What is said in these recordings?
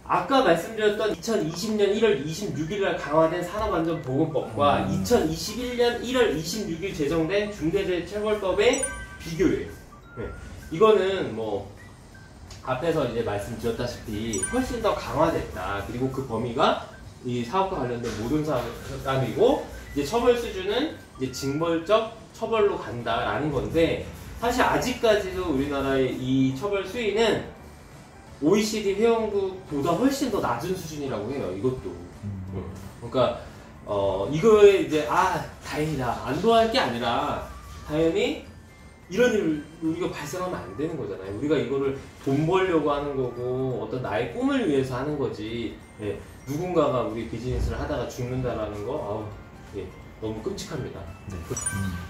아까 말씀드렸던 2020년 1월 26일 날 강화된 산업안전보건법과 2021년 1월 26일 제정된 중대재해처벌법의 비교예요. 네. 이거는 뭐 앞에서 이제 말씀드렸다시피 훨씬 더 강화됐다. 그리고 그 범위가 이 사업과 관련된 모든 사람이고 이제 처벌 수준은 이제 징벌적 처벌로 간다라는 건데, 사실 아직까지도 우리나라의 이 처벌 수위는 OECD 회원국보다 훨씬 더 낮은 수준이라고 해요. 이것도. 그러니까 이거에 이제 다행이다 안 도와할 게 아니라 당연히 이런 일 우리가 발생하면 안 되는 거잖아요. 우리가 이거를 돈 벌려고 하는 거고 어떤 나의 꿈을 위해서 하는 거지. 예, 누군가가 우리 비즈니스를 하다가 죽는다라는 거 예, 너무 끔찍합니다. 네.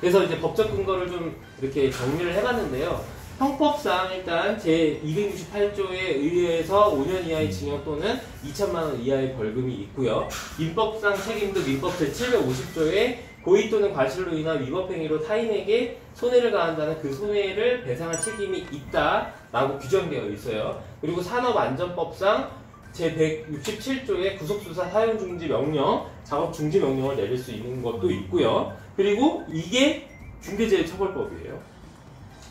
그래서 이제 법적 근거를 좀 이렇게 정리를 해봤는데요. 형법상 일단 제268조에 의해서 5년 이하의 징역 또는 2천만 원 이하의 벌금이 있고요. 민법상 책임도 민법 제750조에 고의 또는 과실로 인한 위법행위로 타인에게 손해를 가한다는 그 손해를 배상할 책임이 있다라고 규정되어 있어요. 그리고 산업안전법상 제167조에 구속수사 사용중지 명령, 작업중지 명령을 내릴 수 있는 것도 있고요. 그리고 이게 중대재해처벌법이에요.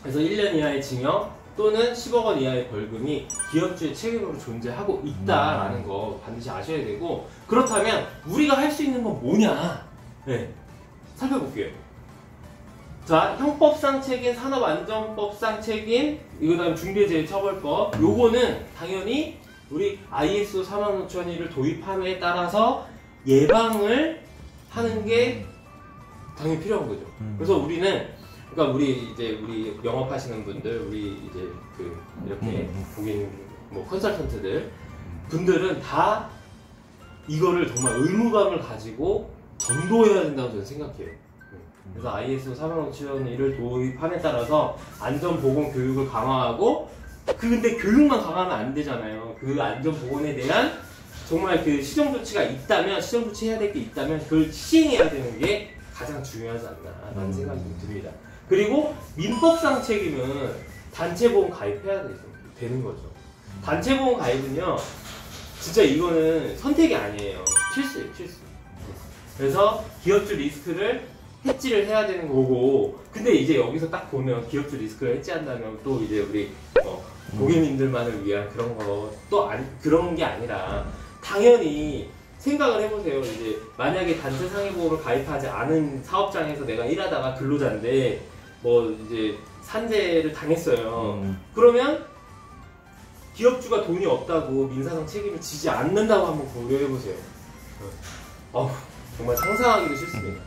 그래서 1년 이하의 징역 또는 10억 원 이하의 벌금이 기업주의 책임으로 존재하고 있다라는 거 반드시 아셔야 되고, 그렇다면 우리가 할 수 있는 건 뭐냐? 네, 살펴볼게요. 자, 형법상 책임, 산업안전법상 책임, 그 다음 중대재해처벌법, 요거는 당연히 우리 ISO 45001을 도입함에 따라서 예방을 하는 게 당연히 필요한 거죠. 그래서 우리는, 그러니까 우리 영업하시는 분들, 우리 이제 이렇게 고객 뭐 컨설턴트들 분들은 다 이거를 정말 의무감을 가지고 전도해야 된다고 저는 생각해요. 그래서 ISO 45001을 도입함에 따라서 안전보건 교육을 강화하고, 근데 교육만 강화하면 안 되잖아요. 그 안전보건에 대한 정말 그 시정조치가 있다면, 시정조치 해야 될 게 있다면 그걸 시행해야 되는 게 가장 중요하지 않나라는 생각이 좀 듭니다. 그리고 민법상 책임은 단체보험 가입해야 되는 거죠. 단체보험 가입은요, 진짜 이거는 선택이 아니에요. 필수예요, 필수. 그래서 기업주 리스크를 해지를 해야 되는 거고, 근데 이제 여기서 딱 보면 기업주 리스크를 해지한다면 또 이제 우리 고객님들만을 위한 그런 거 또 그런 게 아니라, 당연히 생각을 해보세요. 이제 만약에 단체 상해보험을 가입하지 않은 사업장에서 내가 일하다가 근로자인데 뭐 이제 산재를 당했어요. 그러면 기업주가 돈이 없다고 민사상 책임을 지지 않는다고 한번 고려해보세요. 정말 상상하기도 싫습니다.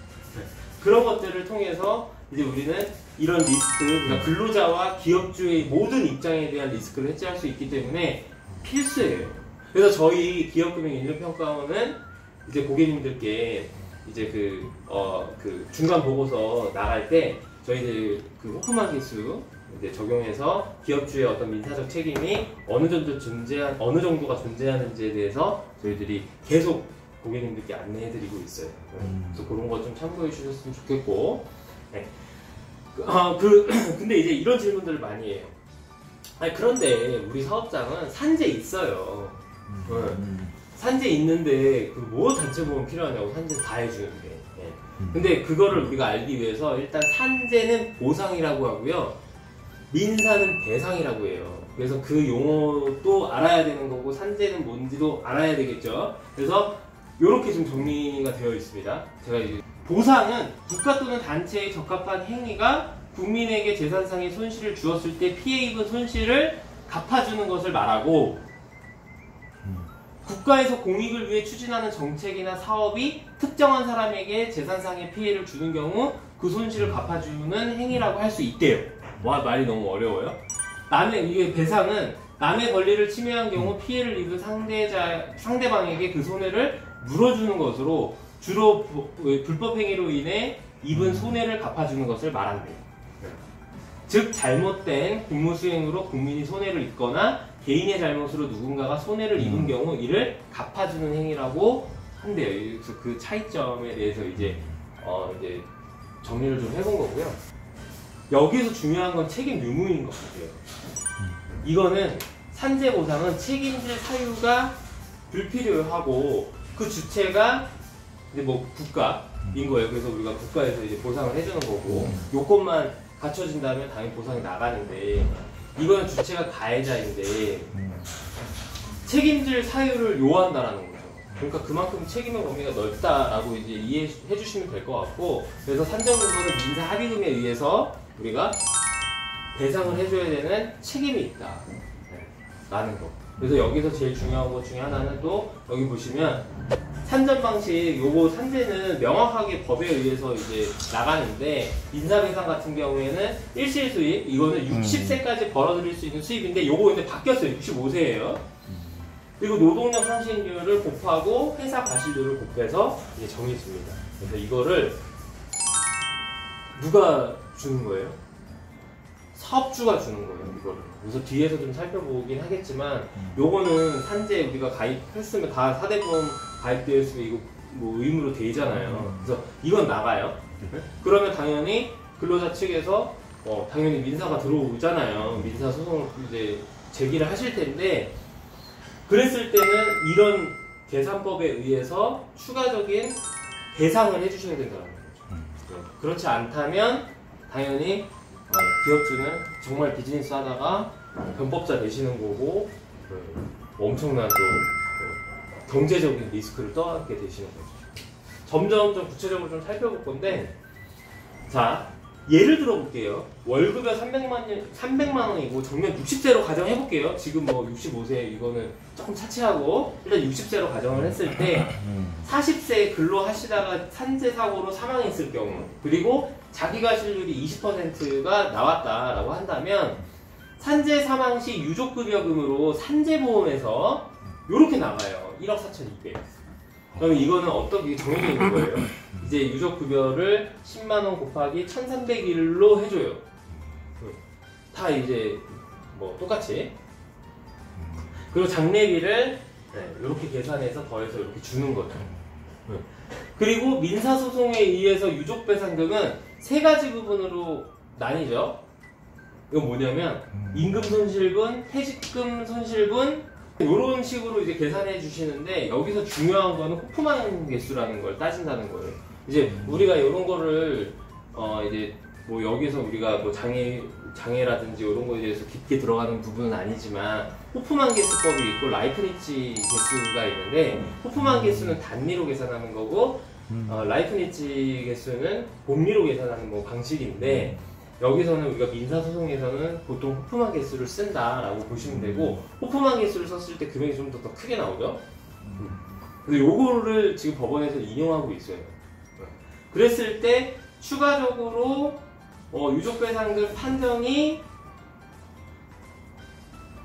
그런 것들을 통해서 이제 우리는 이런 리스크, 그러니까 근로자와 기업주의 모든 입장에 대한 리스크를 해지할 수 있기 때문에 필수예요. 그래서 저희 기업금융인증평가원은 이제 고객님들께 이제 그 중간 보고서 나갈 때 저희들 그 호프만 기수 이제 적용해서 기업주의 어떤 민사적 책임이 어느 정도가 존재하는지에 대해서 저희들이 계속 고객님들께 안내해드리고 있어요. 그래서 그런 거 좀 참고해 주셨으면 좋겠고, 네. 근데 이제 이런 질문들을 많이 해요. 그런데 우리 사업장은 산재 있어요. 산재 있는데 뭐 단체보험 필요하냐고, 산재 다 해주는데. 네. 근데 그거를 우리가 알기 위해서 일단 산재는 보상이라고 하고요, 민사는 배상이라고 해요. 그래서 그 용어도 알아야 되는 거고 산재는 뭔지도 알아야 되겠죠. 그래서 이렇게 좀 정리가 되어 있습니다. 제가 이제 보상은 국가 또는 단체에 적합한 행위가 국민에게 재산상의 손실을 주었을 때 피해 입은 손실을 갚아주는 것을 말하고, 국가에서 공익을 위해 추진하는 정책이나 사업이 특정한 사람에게 재산상의 피해를 주는 경우 그 손실을 갚아주는 행위라고 할 수 있대요. 와, 말이 너무 어려워요. 이게 배상은 남의 권리를 침해한 경우 피해를 입은 상대방에게 그 손해를 물어주는 것으로, 주로 불법행위로 인해 입은 손해를 갚아주는 것을 말한대요. 즉 잘못된 국무수행으로 국민이 손해를 입거나 개인의 잘못으로 누군가가 손해를 입은 경우 이를 갚아주는 행위라고 한대요. 그래서 그 차이점에 대해서 이제 정리를 좀 해본 거고요. 여기서 중요한 건 책임 유무인 것 같아요. 이거는 산재 보상은 책임질 사유가 불필요하고 그 주체가 이제 뭐 국가인 거예요. 그래서 우리가 국가에서 이제 보상을 해주는 거고 요건만 갖춰진다면 당연히 보상이 나가는데 이거는 주체가 가해자인데 책임질 사유를 요한다라는 거죠. 그러니까 그만큼 책임의 범위가 넓다라고 이제 이해해 주시면 될 것 같고, 그래서 산정금고는 민사 합의금에 의해서 우리가 배상을 해줘야 되는 책임이 있다 라는 거. 그래서 여기서 제일 중요한 것 중에 하나는 또 여기 보시면 산전 방식, 요거 산재는 명확하게 법에 의해서 이제 나가는데 민사배상 같은 경우에는 일실 수입, 이거는 60세까지 벌어들일 수 있는 수입인데 요거 근데 바뀌었어요. 65세예요. 그리고 노동력 상실률을 곱하고 회사 과실률을 곱해서 이제 정해집니다. 그래서 이거를 누가 주는 거예요? 사업주가 주는 거예요, 이거를. 그래서 뒤에서 좀 살펴보긴 하겠지만, 요거는 산재 우리가 가입했으면 다 사대보험 가입되었으면 이거 뭐 의무로 돼 있잖아요. 그래서 이건 나가요. 그러면 당연히 근로자 측에서 당연히 민사가 들어오잖아요. 민사 소송을 이제 제기를 하실 텐데, 그랬을 때는 이런 계산법에 의해서 추가적인 배상을 해주셔야 된다는 거죠. 그렇지 않다면 당연히 기업주는 정말 비즈니스 하다가 변법자 되시는 거고 엄청난 또 경제적인 리스크를 떠안게 되시는 거죠. 점점 좀 구체적으로 좀 살펴볼 건데, 자 예를 들어 볼게요. 월급이 300만 원이고 정년 60세로 가정해 볼게요. 지금 뭐 65세 이거는 조금 차치하고 일단 60세로 가정을 했을 때 40세 근로하시다가 산재 사고로 사망했을 경우, 그리고 자기과실률이 20%가 나왔다라고 한다면 산재 사망 시 유족급여금으로 산재보험에서 이렇게 나가요. 1억 4,200. 그럼 이거는 어떻게 정해져 있는 거예요? 이제 유족급여를 10만원 곱하기 1300일로 해줘요. 다 이제 뭐 똑같이. 그리고 장례비를 이렇게 계산해서 더해서 이렇게 주는 거죠. 그리고 민사소송에 의해서 유족배상금은 세 가지 부분으로 나뉘죠. 이건 뭐냐면 임금손실분, 퇴직금 손실분, 이런 식으로 이제 계산해 주시는데, 여기서 중요한 거는 호프만 개수라는 걸 따진다는 거예요. 이제 우리가 이런 거를 이제 뭐 여기서 우리가 뭐 장애라든지 이런 거에 대해서 깊게 들어가는 부분은 아니지만 호프만 개수법이 있고 라이프니츠 개수가 있는데, 호프만 개수는 단위로 계산하는 거고 라이프니츠 개수는 봄리로 계산하는 뭐 방식인데, 여기서는 우리가 민사소송에서는 보통 호프만 개수를 쓴다라고 보시면 되고, 호프만 개수를 썼을 때 금액이 좀 더 크게 나오죠. 근데 요거를 지금 법원에서 인용하고 있어요. 그랬을 때 추가적으로 유족배상금 판정이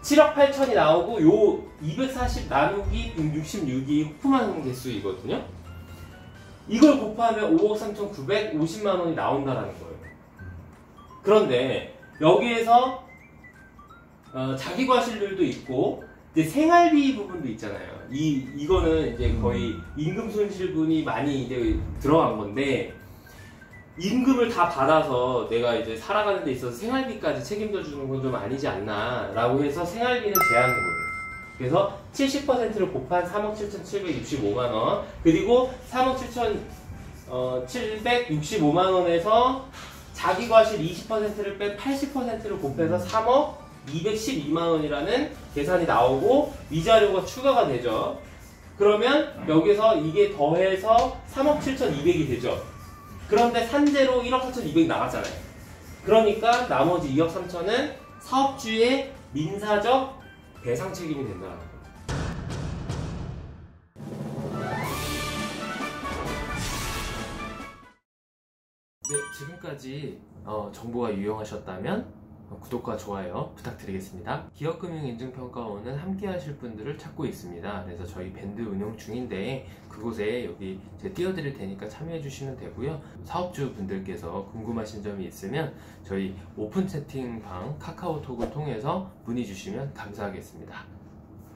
7억 8천이 나오고, 요 240 나누기 66이 호프만 개수이거든요. 이걸 곱하면 5억 3,950만 원이 나온다라는 거예요. 그런데 여기에서 자기과실률도 있고 이제 생활비 부분도 있잖아요. 이거는 이제 거의 임금손실분이 많이 이제 들어간 건데, 임금을 다 받아서 내가 이제 살아가는 데 있어서 생활비까지 책임져 주는 건 좀 아니지 않나 라고 해서 생활비는 제한한 거예요. 그래서 70%를 곱한 3억 7,765만 원, 그리고 3억 7,765만 원에서 자기과실 20%를 뺀 80%를 곱해서 3억 212만 원이라는 계산이 나오고 위자료가 추가가 되죠. 그러면 여기서 이게 더해서 3억 7,200이 되죠. 그런데 산재로 1억 4,200이 나갔잖아요. 그러니까 나머지 2억 3천은 사업주의 민사적 배상 책임이 된다는 거예요. 네, 지금까지 정보가 유용하셨다면 구독과 좋아요 부탁드리겠습니다. 기업금융인증평가원은 함께 하실 분들을 찾고 있습니다. 그래서 저희 밴드 운영 중인데 그곳에 여기 제가 띄워드릴 테니까 참여해 주시면 되고요. 사업주 분들께서 궁금하신 점이 있으면 저희 오픈 채팅방 카카오톡을 통해서 문의 주시면 감사하겠습니다.